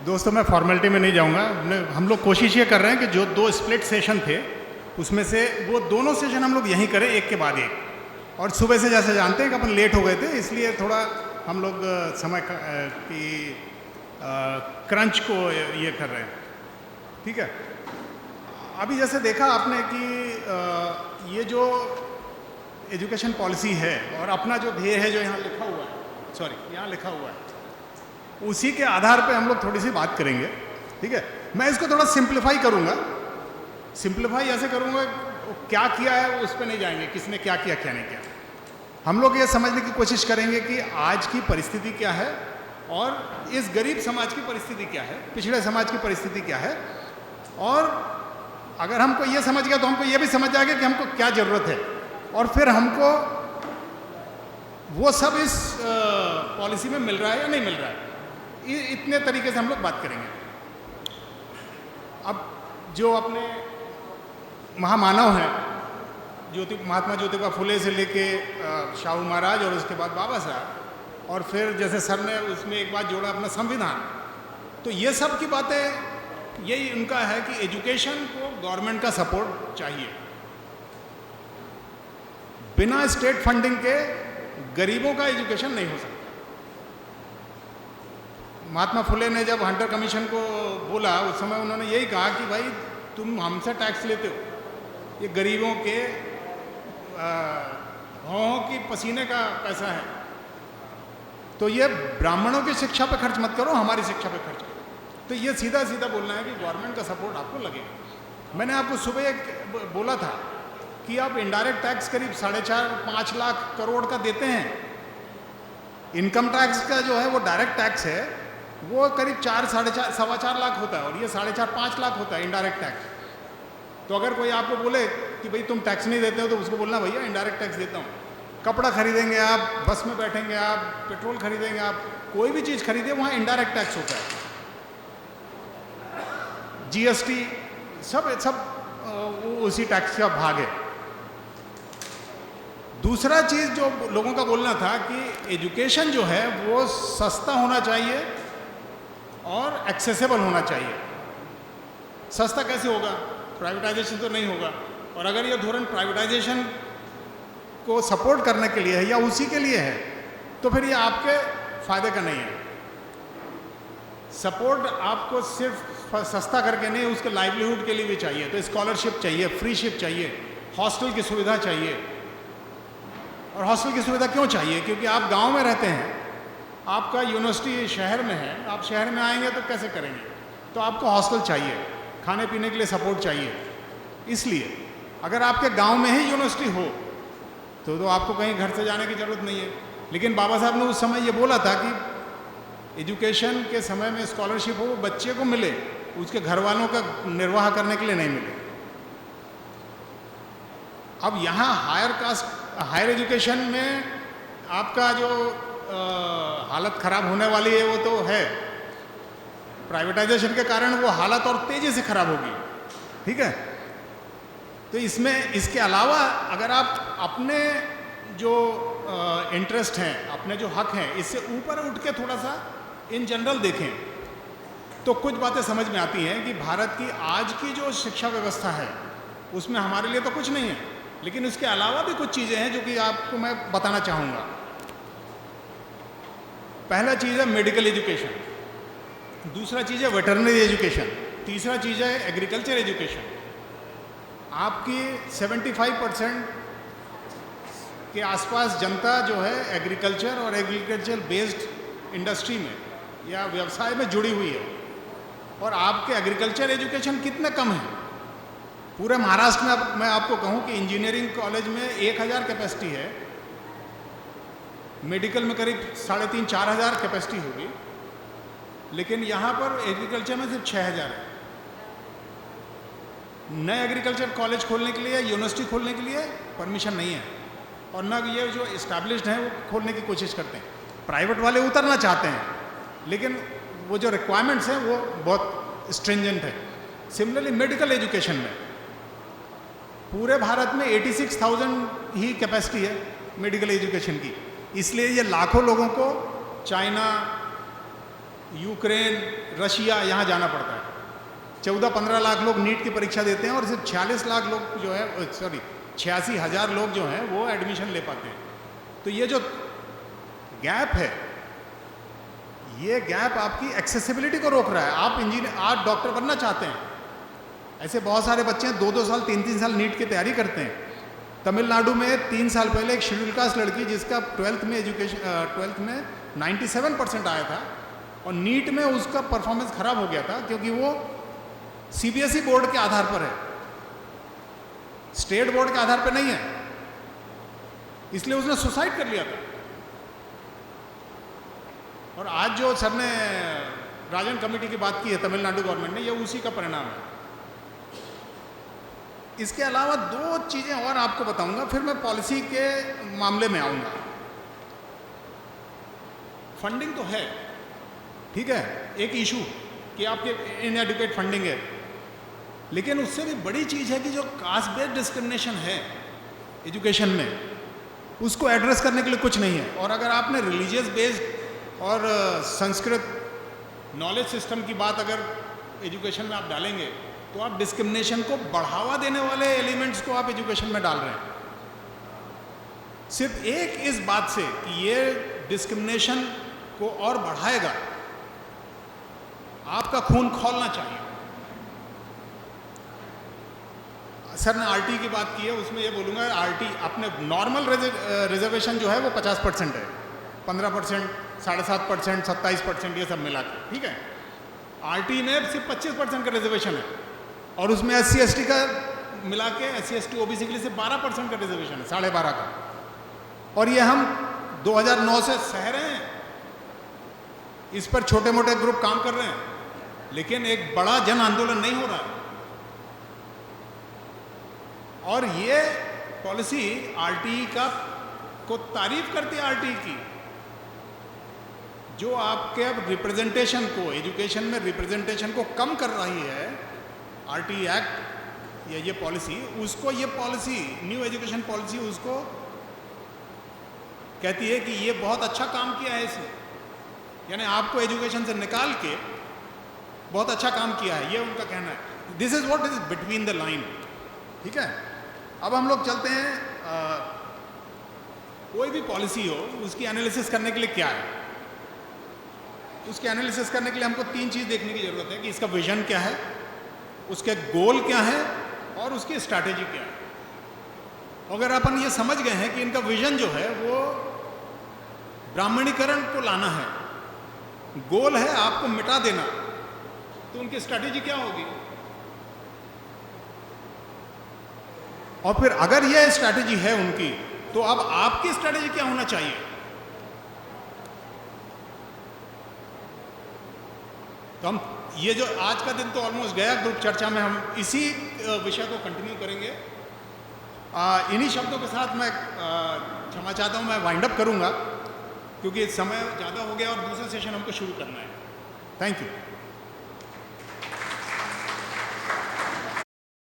दोस्तों, मैं फॉर्मेलिटी में नहीं जाऊंगा। हम लोग कोशिश ये कर रहे हैं कि जो 2 स्प्लिट सेशन थे उसमें से वो दोनों सेशन हम लोग यहीं करें, एक के बाद एक। और सुबह से जैसे जानते हैं कि अपन लेट हो गए थे, इसलिए थोड़ा हम लोग समय की क्रंच को ये कर रहे हैं। ठीक है। अभी जैसे देखा आपने कि ये जो एजुकेशन पॉलिसी है और अपना जो ध्येय है जो यहाँ लिखा हुआ है, यहाँ लिखा हुआ है, उसी के आधार पे हम लोग थोड़ी सी बात करेंगे। ठीक है। मैं इसको थोड़ा सिंप्लीफाई करूंगा। सिंप्लीफाई ऐसे करूंगा, क्या किया है उस पर नहीं जाएंगे, किसने क्या किया क्या नहीं किया। हम लोग ये समझने की कोशिश करेंगे कि आज की परिस्थिति क्या है और इस गरीब समाज की परिस्थिति क्या है, पिछड़े समाज की परिस्थिति क्या है। और अगर हमको ये समझ गया तो हमको ये भी समझ जाएगा कि हमको क्या जरूरत है, और फिर हमको वो सब इस पॉलिसी में मिल रहा है या नहीं मिल रहा है। इतने तरीके से हम लोग बात करेंगे। अब जो अपने महामानव हैं, महात्मा ज्योतिबा फुले से लेके शाहू महाराज और उसके बाद बाबा साहब, और फिर जैसे सर ने उसमें एक बात जोड़ा अपना संविधान, तो ये सब की बातें यही उनका है कि एजुकेशन को गवर्नमेंट का सपोर्ट चाहिए। बिना स्टेट फंडिंग के गरीबों का एजुकेशन नहीं हो सकता। महात्मा फुले ने जब हंटर कमीशन को बोला, उस समय उन्होंने यही कहा कि भाई तुम हमसे टैक्स लेते हो, ये गरीबों के भौहों की पसीने का पैसा है, तो ये ब्राह्मणों की शिक्षा पे खर्च मत करो, हमारी शिक्षा पे खर्च करो। तो ये सीधा सीधा बोलना है कि गवर्नमेंट का सपोर्ट आपको लगेगा। मैंने आपको सुबह एक बोला था कि आप इनडायरेक्ट टैक्स करीब 4.5-5 लाख करोड़ का देते हैं। इनकम टैक्स का जो है वो डायरेक्ट टैक्स है, वो करीब 4-4.5 लाख होता है, और ये 4.5-5 लाख होता है इनडायरेक्ट टैक्स। तो अगर कोई आपको बोले कि भाई तुम टैक्स नहीं देते हो, तो उसको बोलना भैया इनडायरेक्ट टैक्स देता हूँ। कपड़ा खरीदेंगे आप, बस में बैठेंगे आप, पेट्रोल खरीदेंगे आप, कोई भी चीज़ खरीदे वहाँ इनडायरेक्ट टैक्स होता है। जीएसटी सब उसी टैक्स का भाग है। दूसरा चीज़ जो लोगों का बोलना था कि एजुकेशन जो है वो सस्ता होना चाहिए और एक्सेसिबल होना चाहिए। सस्ता कैसे होगा? प्राइवेटाइजेशन तो नहीं होगा। और अगर ये धोरण प्राइवेटाइजेशन को सपोर्ट करने के लिए है या उसी के लिए है, तो फिर ये आपके फायदे का नहीं है। सपोर्ट आपको सिर्फ सस्ता करके नहीं, उसके लाइवलीहुड के लिए भी चाहिए। तो स्कॉलरशिप चाहिए, फ्रीशिप चाहिए, हॉस्टल की सुविधा चाहिए। और हॉस्टल की सुविधा क्यों चाहिए? क्योंकि आप गांव में रहते हैं, आपका यूनिवर्सिटी शहर में है, आप शहर में आएंगे तो कैसे करेंगे? तो आपको हॉस्टल चाहिए, खाने पीने के लिए सपोर्ट चाहिए। इसलिए अगर आपके गांव में ही यूनिवर्सिटी हो तो आपको कहीं घर से जाने की ज़रूरत नहीं है। लेकिन बाबा साहब ने उस समय ये बोला था कि एजुकेशन के समय में स्कॉलरशिप हो, बच्चे को मिले, उसके घर वालों का निर्वाह करने के लिए नहीं मिले। अब यहाँ हायर एजुकेशन में आपका जो हालत खराब होने वाली है वो तो है, प्राइवेटाइजेशन के कारण वो हालत और तेजी से खराब होगी। ठीक है। तो इसमें इसके अलावा अगर आप अपने जो इंटरेस्ट हैं, अपने जो हक हैं, इससे ऊपर उठ के थोड़ा सा इन जनरल देखें तो कुछ बातें समझ में आती हैं कि भारत की आज की जो शिक्षा व्यवस्था है उसमें हमारे लिए तो कुछ नहीं है, लेकिन उसके अलावा भी कुछ चीज़ें हैं जो कि आपको मैं बताना चाहूँगा। पहला चीज़ है मेडिकल एजुकेशन, दूसरा चीज़ है वेटरनरी एजुकेशन, तीसरा चीज़ है एग्रीकल्चर एजुकेशन। आपकी 75% के आसपास जनता जो है एग्रीकल्चर और एग्रीकल्चर बेस्ड इंडस्ट्री में या व्यवसाय में जुड़ी हुई है, और आपके एग्रीकल्चर एजुकेशन कितने कम है। पूरे महाराष्ट्र में मैं आपको कहूँ कि इंजीनियरिंग कॉलेज में 1000 कैपेसिटी है, मेडिकल में करीब 3500-4 हज़ार कैपेसिटी होगी, लेकिन यहाँ पर एग्रीकल्चर में सिर्फ 6000 है। नए एग्रीकल्चर कॉलेज खोलने के लिए, यूनिवर्सिटी खोलने के लिए परमिशन नहीं है, और न ये जो इस्टेब्लिश्ड हैं वो खोलने की कोशिश करते हैं। प्राइवेट वाले उतरना चाहते हैं, लेकिन वो जो रिक्वायरमेंट्स हैं वो बहुत स्ट्रिंजेंट है। सिमिलरली मेडिकल एजुकेशन में पूरे भारत में 86,000 ही कैपेसिटी है मेडिकल एजुकेशन की, इसलिए ये लाखों लोगों को चाइना, यूक्रेन, रशिया, यहाँ जाना पड़ता है। 14-15 लाख लोग नीट की परीक्षा देते हैं और सिर्फ 46 लाख लोग जो है 86,000 लोग जो हैं वो एडमिशन ले पाते हैं। तो ये जो गैप है, ये गैप आपकी एक्सेसिबिलिटी को रोक रहा है। आप इंजीनियर, आप डॉक्टर बनना चाहते हैं, ऐसे बहुत सारे बच्चे हैं 2-2 साल 3-3 साल नीट की तैयारी करते हैं। तमिलनाडु में 3 साल पहले एक शेड्यूल कास्ट लड़की जिसका 12th में 97% आया था और नीट में उसका परफॉर्मेंस खराब हो गया था क्योंकि वो सीबीएसई बोर्ड के आधार पर है, स्टेट बोर्ड के आधार पर नहीं है, इसलिए उसने सुसाइड कर लिया था। और आज जो सर ने राजन कमेटी की बात की है तमिलनाडु गवर्नमेंट ने, ये उसी का परिणाम है। इसके अलावा 2 चीजें और आपको बताऊंगा, फिर मैं पॉलिसी के मामले में आऊंगा। फंडिंग तो है, ठीक है, एक इशू कि आपके इनएडुकेट फंडिंग है, लेकिन उससे भी बड़ी चीज है कि जो कास्ट बेस्ड डिस्क्रिमिनेशन है एजुकेशन में, उसको एड्रेस करने के लिए कुछ नहीं है। और अगर आपने रिलीजियस बेस्ड और संस्कृत नॉलेज सिस्टम की बात अगर एजुकेशन में आप डालेंगे तो आप डिस्क्रिमिनेशन को बढ़ावा देने वाले एलिमेंट्स को आप एजुकेशन में डाल रहे हैं। सिर्फ एक इस बात से कि ये डिस्क्रिमिनेशन को और बढ़ाएगा, आपका खून खौलना चाहिए। सर ने आरटी की बात की है, उसमें ये बोलूंगा आरटी अपने नॉर्मल रिजर्वेशन जो है वो 50% है, 15%, 7.5%, 27% ये सब मिला के, ठीक है। आरटी में सिर्फ 25% का रिजर्वेशन है और उसमें SC/ST का मिला के SC/ST OBC के लिए सिर्फ 12% का रिजर्वेशन है, 12.5 का। और ये हम 2009 से सह रहे हैं, इस पर छोटे मोटे ग्रुप काम कर रहे हैं, लेकिन एक बड़ा जन आंदोलन नहीं हो रहा है। और ये पॉलिसी आरटीई का को तारीफ करती है, आरटीई की, जो आपके अब रिप्रेजेंटेशन को, एजुकेशन में रिप्रेजेंटेशन को कम कर रही है आरटीई एक्ट या ये पॉलिसी, उसको ये पॉलिसी न्यू एजुकेशन पॉलिसी उसको कहती है कि ये बहुत अच्छा काम किया है इसने, यानी आपको एजुकेशन से निकाल के बहुत अच्छा काम किया है, ये उनका कहना है। This is what is between the line, ठीक है। अब हम लोग चलते हैं, कोई भी पॉलिसी हो उसकी एनालिसिस करने के लिए क्या है, उसके एनालिसिस करने के लिए हमको 3 चीज देखने की जरूरत है कि इसका विजन क्या है, उसके गोल क्या है और उसकी स्ट्रैटेजी क्या है। अगर अपन ये समझ गए हैं कि इनका विजन जो है वो ब्राह्मणीकरण को लाना है, गोल है आपको मिटा देना, तो उनकी स्ट्रैटेजी क्या होगी। और फिर अगर यह स्ट्रैटेजी है उनकी, तो अब आपकी स्ट्रैटेजी क्या होना चाहिए। तो हम ये जो आज का दिन तो ऑलमोस्ट गया ग्रुप चर्चा में, हम इसी विषय को कंटिन्यू करेंगे। इन्हीं शब्दों के साथ मैं क्षमा चाहता हूं, मैं वाइंड अप करूंगा क्योंकि समय ज़्यादा हो गया और दूसरा सेशन हमको शुरू करना है। Thank you.